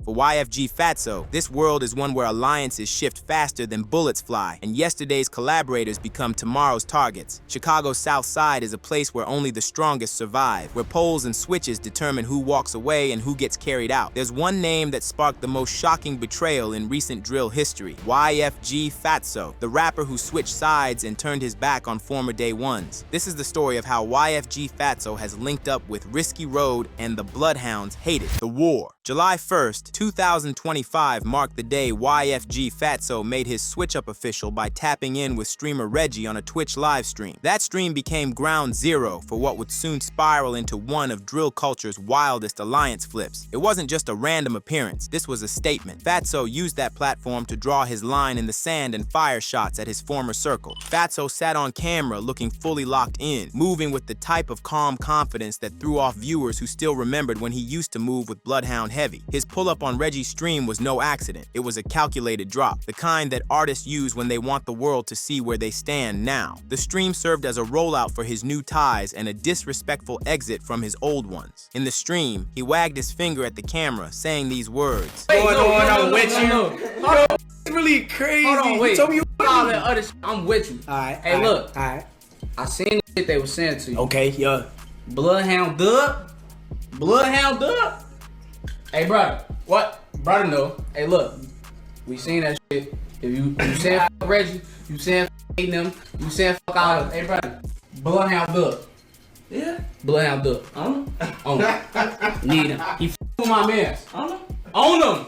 For YFG Fatso, this world is one where alliances shift faster than bullets fly, and yesterday's collaborators become tomorrow's targets. Chicago's South Side is a place where only the strongest survive, where polls and switches determine who walks away and who gets carried out. There's one name that sparked the most shocking betrayal in recent drill history: YFG Fatso, the rapper who switched sides and turned his back on former day ones. This is the story of how YFG Fatso has linked up with Risky Road and the Bloodhounds hated the war. July 1st, 2025 marked the day YFG Fatso made his switch-up official by tapping in with streamer Reggie on a Twitch live stream. That stream became ground zero for what would soon spiral into one of drill culture's wildest alliance flips. It wasn't just a random appearance, this was a statement. Fatso used that platform to draw his line in the sand and fire shots at his former circle. Fatso sat on camera looking fully locked in, moving with the type of calm confidence that threw off viewers who still remembered when he used to move with Bloodhound heavy. His pull-up on Reggie's stream was no accident. It was a calculated drop, the kind that artists use when they want the world to see where they stand now. The stream served as a rollout for his new ties and a disrespectful exit from his old ones. In the stream, he wagged his finger at the camera, saying these words. I'm with you. It's really crazy. Hold on, wait. You told me you all that other shit. I'm with you. Alright. Hey, look. Alright. I seen the shit they was saying to you. Okay, yeah. Bloodhound Dub. Bloodhound Dub. Hey, brother. What? Brother, no. Hey, look. We seen that shit. If you saying fuck Reggie, you saying fuck hating them, you saying fuck all of them. Hey, brother. Bloodhound Dub. Yeah. Bloodhound Dub. On him. On him. Need him. He with my mans. On him. On him.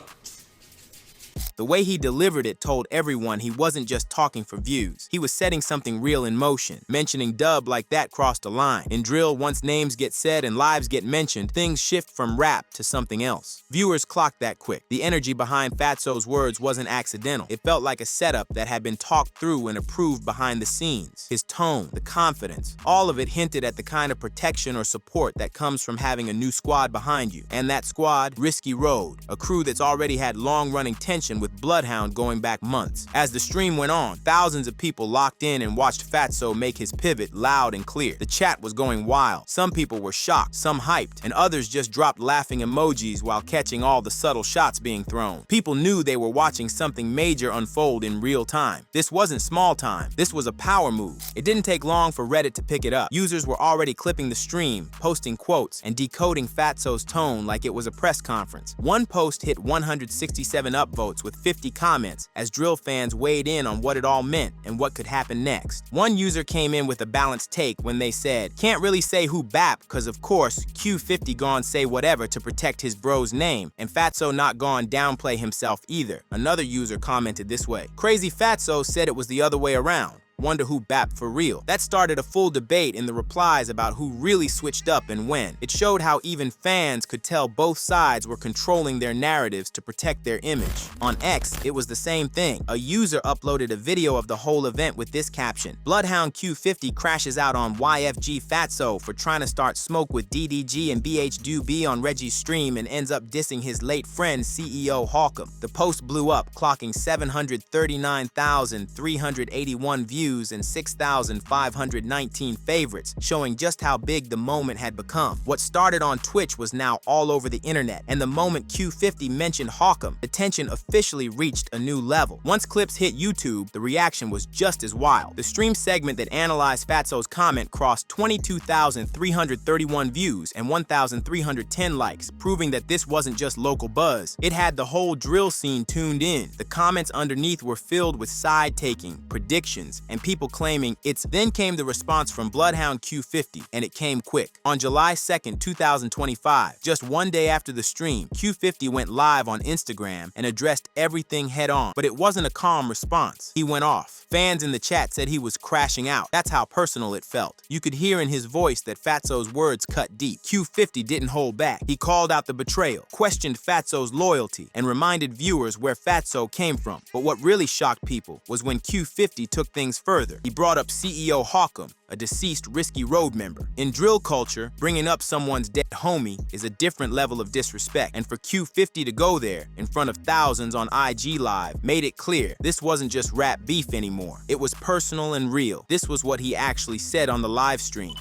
The way he delivered it told everyone he wasn't just talking for views. He was setting something real in motion. Mentioning Dub like that crossed a line. In drill, once names get said and lives get mentioned, things shift from rap to something else. Viewers clocked that quick. The energy behind Fatso's words wasn't accidental. It felt like a setup that had been talked through and approved behind the scenes. His tone, the confidence, all of it hinted at the kind of protection or support that comes from having a new squad behind you. And that squad, Risky Road, a crew that's already had long-running tension with Bloodhound going back months. As the stream went on, thousands of people locked in and watched Fatso make his pivot loud and clear. The chat was going wild. Some people were shocked, some hyped, and others just dropped laughing emojis while catching all the subtle shots being thrown. People knew they were watching something major unfold in real time. This wasn't small time. This was a power move. It didn't take long for Reddit to pick it up. Users were already clipping the stream, posting quotes, and decoding Fatso's tone like it was a press conference. One post hit 167 upvotes with 50 comments as drill fans weighed in on what it all meant and what could happen next. One user came in with a balanced take when they said, "Can't really say who bap, cause of course Q50 gone say whatever to protect his bro's name, and Fatso not gone downplay himself either." Another user commented this way, "Crazy Fatso said it was the other way around. Wonder who bapped for real." That started a full debate in the replies about who really switched up and when. It showed how even fans could tell both sides were controlling their narratives to protect their image. On X, it was the same thing. A user uploaded a video of the whole event with this caption: "Bloodhound Q50 crashes out on YFG Fatso for trying to start smoke with DDG and BH on Reggie's stream and ends up dissing his late friend CEO Hawkham." The post blew up, clocking 739,381 views and 6,519 favorites, showing just how big the moment had become. What started on Twitch was now all over the internet, and the moment Q50 mentioned Hawkham, the tension officially reached a new level. Once clips hit YouTube, the reaction was just as wild. The stream segment that analyzed Fatso's comment crossed 22,331 views and 1,310 likes, proving that this wasn't just local buzz. It had the whole drill scene tuned in. The comments underneath were filled with side-taking, predictions, and people claiming it's. Then came the response from Bloodhound Q50, and it came quick. On July 2nd, 2025, just one day after the stream, Q50 went live on Instagram and addressed everything head on. But it wasn't a calm response. He went off. Fans in the chat said he was crashing out. That's how personal it felt. You could hear in his voice that Fatso's words cut deep. Q50 didn't hold back. He called out the betrayal, questioned Fatso's loyalty, and reminded viewers where Fatso came from. But what really shocked people was when Q50 took things further. He brought up CEO Hawkham, a deceased Risky Road member. In drill culture, bringing up someone's dead homie is a different level of disrespect, and for Q50 to go there in front of thousands on IG Live made it clear this wasn't just rap beef anymore. It was personal and real. This was what he actually said on the live stream.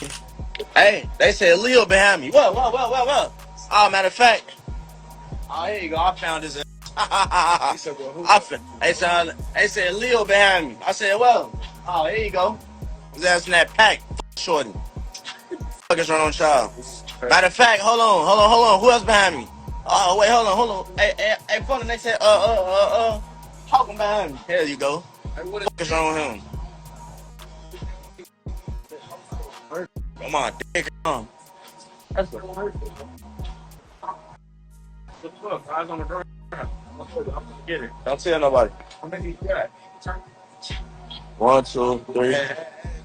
"Hey, they said Leo behind me. What? Oh, matter of fact, Oh, here you go. I found this. I found, they said Leo behind me. I said, well, oh, here you go. Was asking that pack, shorty. Fuck is wrong on child. Matter of fact, hold on. Who else behind me? Oh, wait, hold on. Hey, phone. They said, talking behind me. Here you go. What is wrong with him? Come on, dick. Come on. That's the first. Look, eyes on the ground. I'm gonna get it. Don't tell nobody. How many you got? 1, 2, 3.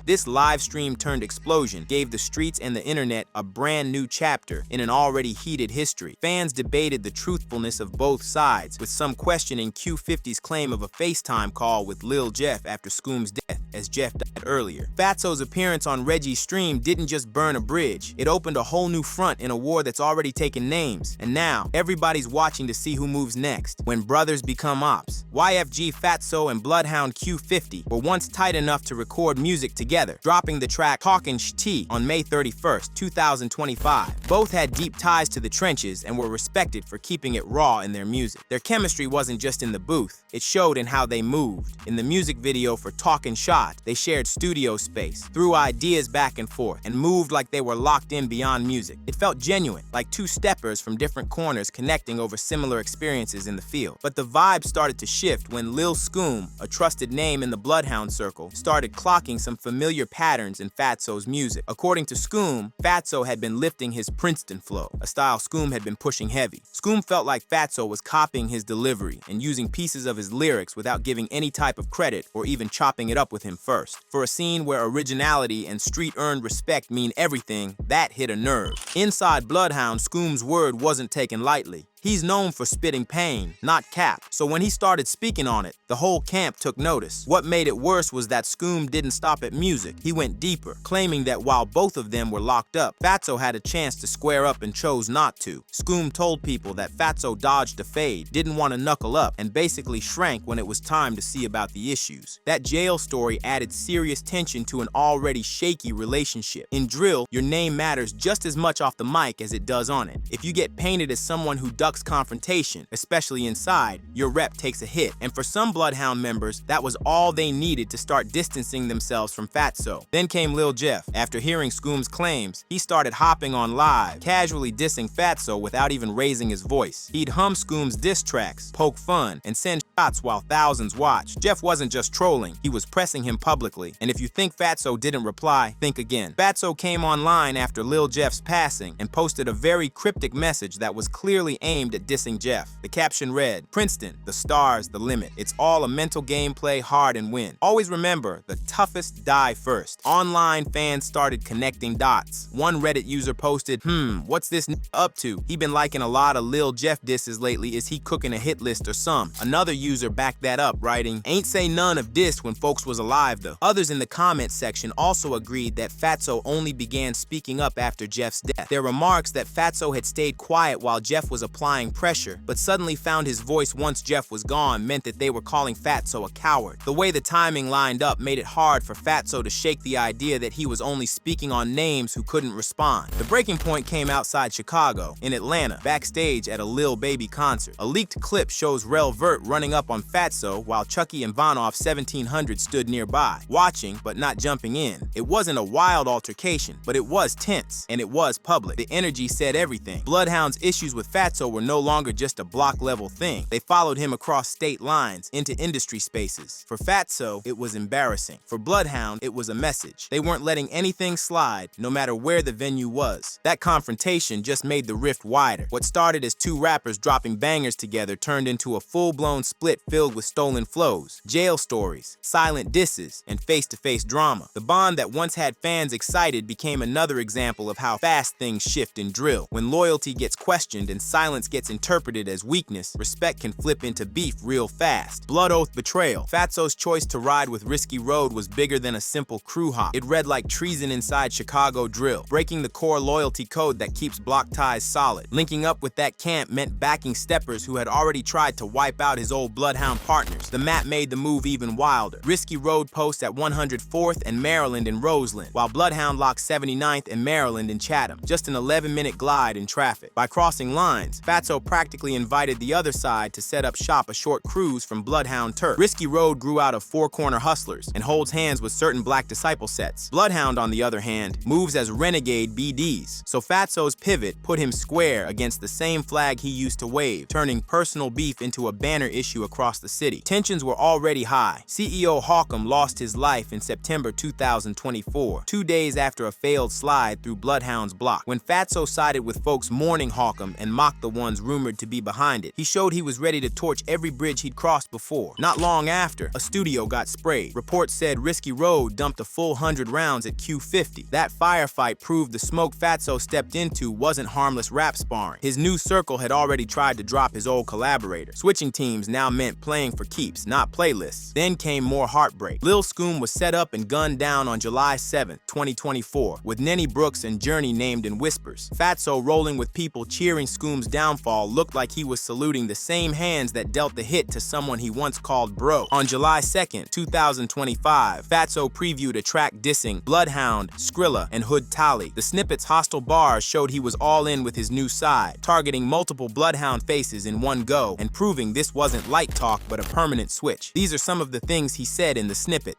This live stream turned explosion gave the streets and the internet a brand new chapter in an already heated history. Fans debated the truthfulness of both sides, with some questioning Q50's claim of a FaceTime call with Lil Jeff after Scoom's death, as Jeff died earlier. Fatso's appearance on Reggie's stream didn't just burn a bridge, it opened a whole new front in a war that's already taken names. And now, everybody's watching to see who moves next, when brothers become ops. YFG Fatso and Bloodhound Q50 were once tight enough to record music together, dropping the track Talkin' Sh*T on May 31st, 2025. Both had deep ties to the trenches and were respected for keeping it raw in their music. Their chemistry wasn't just in the booth, it showed in how they moved. In the music video for Talkin' Shot, they shared studio space, threw ideas back and forth, and moved like they were locked in beyond music. It felt genuine, like two steppers from different corners connecting over similar experiences in the field. But the vibe started to shift when Lil Scoom, a trusted name in the Bloodhound circle, started clocking some familiar patterns in Fatso's music. According to Scoom, Fatso had been lifting his Princeton flow, a style Scoom had been pushing heavy. Scoom felt like Fatso was copying his delivery and using pieces of his lyrics without giving any type of credit or even chopping it up with him first. For a scene where originality and street-earned respect mean everything, that hit a nerve. Inside Bloodhound, Scoom's word wasn't taken lightly. He's known for spitting pain, not cap, so when he started speaking on it, the whole camp took notice. What made it worse was that Scoom didn't stop at music. He went deeper, claiming that while both of them were locked up, Fatso had a chance to square up and chose not to. Scoom told people that Fatso dodged a fade, didn't want to knuckle up, and basically shrank when it was time to see about the issues. That jail story added serious tension to an already shaky relationship. In drill, your name matters just as much off the mic as it does on it. If you get painted as someone who confrontation, especially inside, your rep takes a hit. And for some Bloodhound members, that was all they needed to start distancing themselves from Fatso. Then came Lil Jeff. After hearing Scoom's claims, he started hopping on live, casually dissing Fatso without even raising his voice. He'd hum Scoom's diss tracks, poke fun, and send shots while thousands watched. Jeff wasn't just trolling, he was pressing him publicly. And if you think Fatso didn't reply, think again. Fatso came online after Lil Jeff's passing and posted a very cryptic message that was clearly aimed at dissing Jeff. The caption read, "Princeton, the stars, the limit. It's all a mental game, play hard and win. Always remember, the toughest die first." Online fans started connecting dots. One Reddit user posted, what's this up to? He been liking a lot of Lil Jeff disses lately. Is he cooking a hit list or some? Another user backed that up, writing, "Ain't say none of diss when folks was alive though." Others in the comment section also agreed that Fatso only began speaking up after Jeff's death. Their remarks that Fatso had stayed quiet while Jeff was applying pressure, but suddenly found his voice once Jeff was gone, meant that they were calling Fatso a coward. The way the timing lined up made it hard for Fatso to shake the idea that he was only speaking on names who couldn't respond. The breaking point came outside Chicago, in Atlanta, backstage at a Lil Baby concert. A leaked clip shows Rel Vert running up on Fatso while Chucky and Vonoff 1700 stood nearby, watching but not jumping in. It wasn't a wild altercation, but it was tense, and it was public. The energy said everything. Bloodhound's issues with Fatso were no longer just a block-level thing. They followed him across state lines, into industry spaces. For Fatso, it was embarrassing. For Bloodhound, it was a message. They weren't letting anything slide, no matter where the venue was. That confrontation just made the rift wider. What started as two rappers dropping bangers together turned into a full-blown split filled with stolen flows, jail stories, silent disses, and face-to-face drama. The bond that once had fans excited became another example of how fast things shift in drill. When loyalty gets questioned and silence gets interpreted as weakness, respect can flip into beef real fast. Blood Oath Betrayal. Fatso's choice to ride with Risky Road was bigger than a simple crew hop. It read like treason inside Chicago drill, breaking the core loyalty code that keeps block ties solid. Linking up with that camp meant backing steppers who had already tried to wipe out his old Bloodhound partners. The map made the move even wilder. Risky Road posts at 104th and Maryland in Roseland, while Bloodhound locks 79th and Maryland in Chatham. Just an 11-minute glide in traffic. By crossing lines, Fatso Fatso practically invited the other side to set up shop a short cruise from Bloodhound turf. Risky Road grew out of four-corner hustlers and holds hands with certain black disciple sets. Bloodhound, on the other hand, moves as renegade BDs, so Fatso's pivot put him square against the same flag he used to wave, turning personal beef into a banner issue across the city. Tensions were already high. CEO Hawkham lost his life in September 2024, 2 days after a failed slide through Bloodhound's block. When Fatso sided with folks mourning Hawkham and mocked the ones rumored to be behind it, he showed he was ready to torch every bridge he'd crossed before. Not long after, a studio got sprayed. Reports said Risky Road dumped a full 100 rounds at Q50. That firefight proved the smoke Fatso stepped into wasn't harmless rap sparring. His new circle had already tried to drop his old collaborator. Switching teams now meant playing for keeps, not playlists. Then came more heartbreak. Lil Scoom was set up and gunned down on July 7, 2024, with Nenny Brooks and Journey named in whispers. Fatso, rolling with people cheering Scoom's downfall, looked like he was saluting the same hands that dealt the hit to someone he once called bro. On July 2, 2025, Fatso previewed a track dissing Bloodhound, Skrilla, and Hood Tally. The snippet's hostile bars showed he was all in with his new side, targeting multiple Bloodhound faces in one go and proving this wasn't light talk but a permanent switch. These are some of the things he said in the snippet.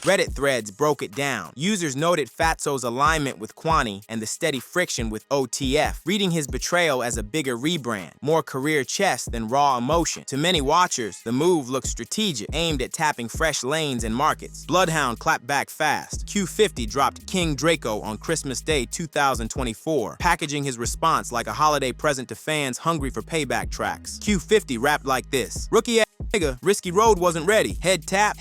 Reddit threads broke it down. Users noted Fatso's alignment with Kwani and the steady friction with OTF, reading his betrayal as a bigger rebrand, more career chess than raw emotion. To many watchers, the move looked strategic, aimed at tapping fresh lanes and markets. Bloodhound clapped back fast. Q50 dropped King Draco on Christmas Day 2024, packaging his response like a holiday present to fans hungry for payback tracks. Q50 rapped like this: "Rookie ass nigga, Risky Road wasn't ready. Head tap,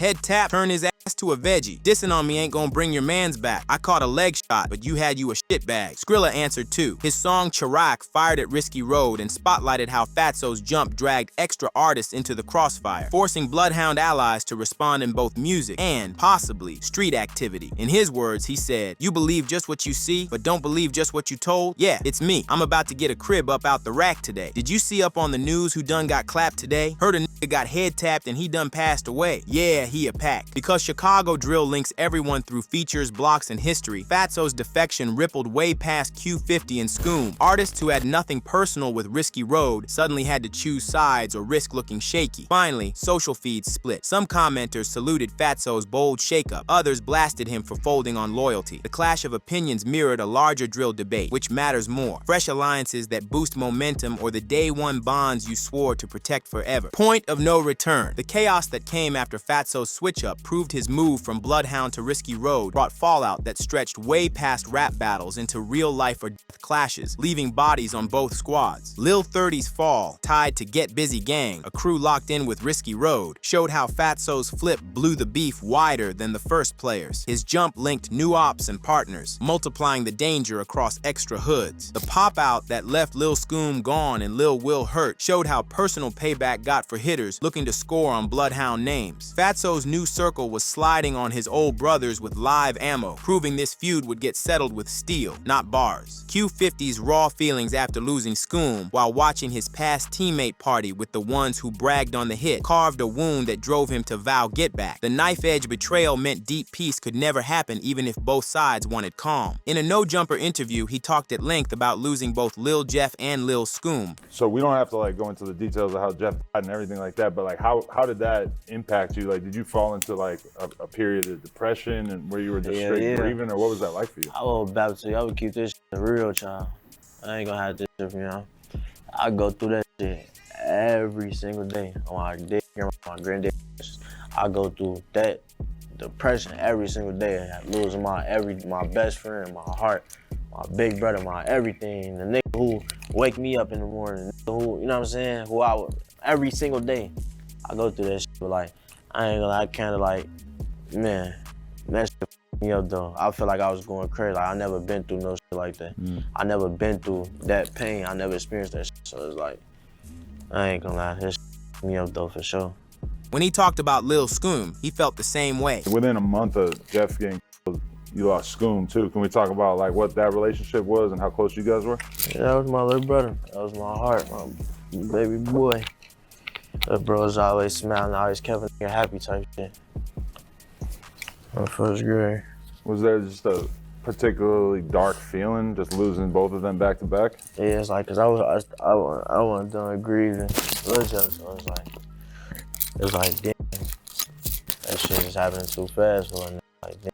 turn his ass to a veggie. Dissing on me ain't gonna bring your mans back. I caught a leg shot, but you had you a shit bag." Skrilla answered too. His song Chirac fired at Risky Road and spotlighted how Fatso's jump dragged extra artists into the crossfire, forcing Bloodhound allies to respond in both music and, possibly, street activity. In his words, he said, "You believe just what you see, but don't believe just what you told? Yeah, it's me. I'm about to get a crib up out the rack today. Did you see up on the news who done got clapped today? Heard a nigga got head tapped and he done passed away. Yeah, he a pack." Because Chicago drill links everyone through features, blocks, and history, Fatso's defection rippled way past Q50 and Scoom. Artists who had nothing personal with Risky Road suddenly had to choose sides or risk looking shaky. Finally, social feeds split. Some commenters saluted Fatso's bold shakeup. Others blasted him for folding on loyalty. The clash of opinions mirrored a larger drill debate. Which matters more? Fresh alliances that boost momentum or the day one bonds you swore to protect forever? Point of no return. The chaos that came after Fatso's switch up proved his move from Bloodhound to Risky Road brought fallout that stretched way past rap battles into real life or death clashes, leaving bodies on both squads. Lil 30's fall, tied to Get Busy Gang, a crew locked in with Risky Road, showed how Fatso's flip blew the beef wider than the first players. His jump linked new ops and partners, multiplying the danger across extra hoods. The pop-out that left Lil Scoom gone and Lil Will hurt showed how personal payback got for hitters looking to score on Bloodhound names. Fatso's new circle was sliding on his old brothers with live ammo, proving this feud would get settled with steel, not bars. Q50's raw feelings after losing Scoom while watching his past teammate party with the ones who bragged on the hit carved a wound that drove him to vow get back. The knife-edge betrayal meant deep peace could never happen even if both sides wanted calm. In a no-jumper interview, he talked at length about losing both Lil Jeff and Lil Scoom. So we don't have to like go into the details of how Jeff died and everything like that, but like how did that impact you? Like did you fall into like a period of depression and where you were just straight grieving, or what was that like for you? I will battle to you. I would keep this shit real, child. I ain't gonna have this shit from y'all. I go through that shit every single day on my day, my granddad. I go through that depression every single day. Losing my best friend, my heart, my big brother, my everything. The nigga who wake me up in the morning, who, you know what I'm saying? Who I would, every single day, I go through that shit. But like, I ain't gonna, I kind of like, man, that shit f***ed me up though. I feel like I was going crazy. Like I never been through no shit like that. I never been through that pain. I never experienced that shit. So it's like, I ain't gonna lie, that shit f***ed me up though for sure. When he talked about Lil Scoom, he felt the same way. Within a month of Jeff getting killed, you lost Scoom too. Can we talk about like what that relationship was and how close you guys were? Yeah, that was my little brother. That was my heart, my baby boy. That bro's always smiling, always kept a nigga happy type shit. My first grade. Was there just a particularly dark feeling just losing both of them back to back? Yeah, it's like, cause I wasn't done grieving. Lil Jeff, so it was like, damn, that shit is happening too fast for a nigga. Like, damn,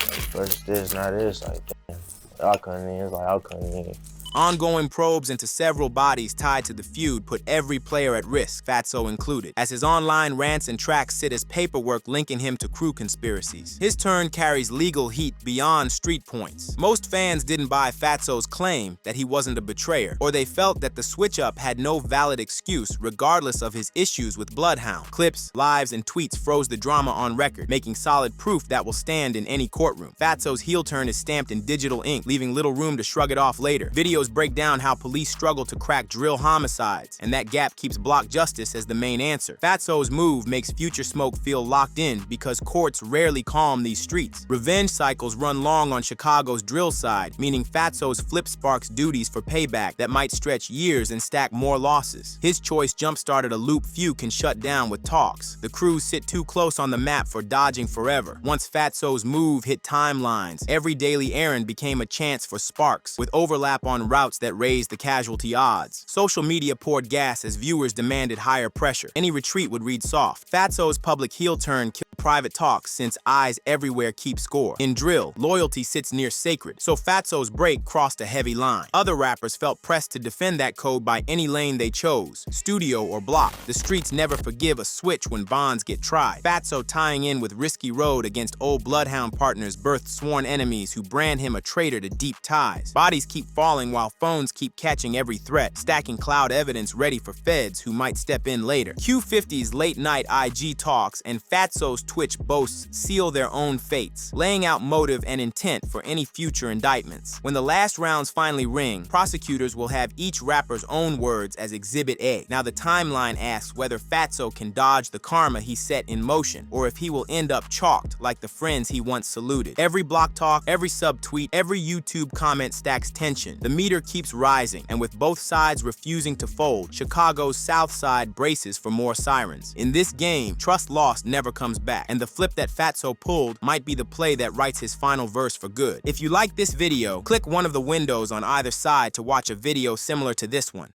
like, first this, now this, like, damn. I couldn't even. Ongoing probes into several bodies tied to the feud put every player at risk, Fatso included, as his online rants and tracks sit as paperwork linking him to crew conspiracies. His turn carries legal heat beyond street points. Most fans didn't buy Fatso's claim that he wasn't a betrayer, or they felt that the switch-up had no valid excuse regardless of his issues with Bloodhound. Clips, lives, and tweets froze the drama on record, making solid proof that will stand in any courtroom. Fatso's heel turn is stamped in digital ink, leaving little room to shrug it off later. Videos break down how police struggle to crack drill homicides, and that gap keeps block justice as the main answer. Fatsos Move makes Future Smoke feel locked in because courts rarely calm these streets. Revenge cycles run long on Chicago's drill side, meaning Fatsos flip sparks duties for payback that might stretch years and stack more losses. His choice jump-started a loop few can shut down with talks. The crews sit too close on the map for dodging forever. Once Fatsos Move hit timelines, every daily errand became a chance for sparks, with overlap on routes that raised the casualty odds. Social media poured gas as viewers demanded higher pressure. Any retreat would read soft. Fatso's public heel turn killed private talks since eyes everywhere keep score. In drill, loyalty sits near sacred, so Fatso's break crossed a heavy line. Other rappers felt pressed to defend that code by any lane they chose, studio or block. The streets never forgive a switch when bonds get tried. Fatso tying in with risky road against old Bloodhound partners birthed sworn enemies who brand him a traitor to deep ties. Bodies keep falling while phones keep catching every threat, stacking cloud evidence ready for feds who might step in later. Q50's late night IG talks and Fatso's Twitch boasts seal their own fates, laying out motive and intent for any future indictments. When the last rounds finally ring, prosecutors will have each rapper's own words as Exhibit A. Now the timeline asks whether Fatso can dodge the karma he set in motion, or if he will end up chalked like the friends he once saluted. Every block talk, every subtweet, every YouTube comment stacks tension. The meter keeps rising, and with both sides refusing to fold, Chicago's South Side braces for more sirens. In this game, trust lost never comes back, and the flip that Fatso pulled might be the play that writes his final verse for good. If you like this video, click one of the windows on either side to watch a video similar to this one.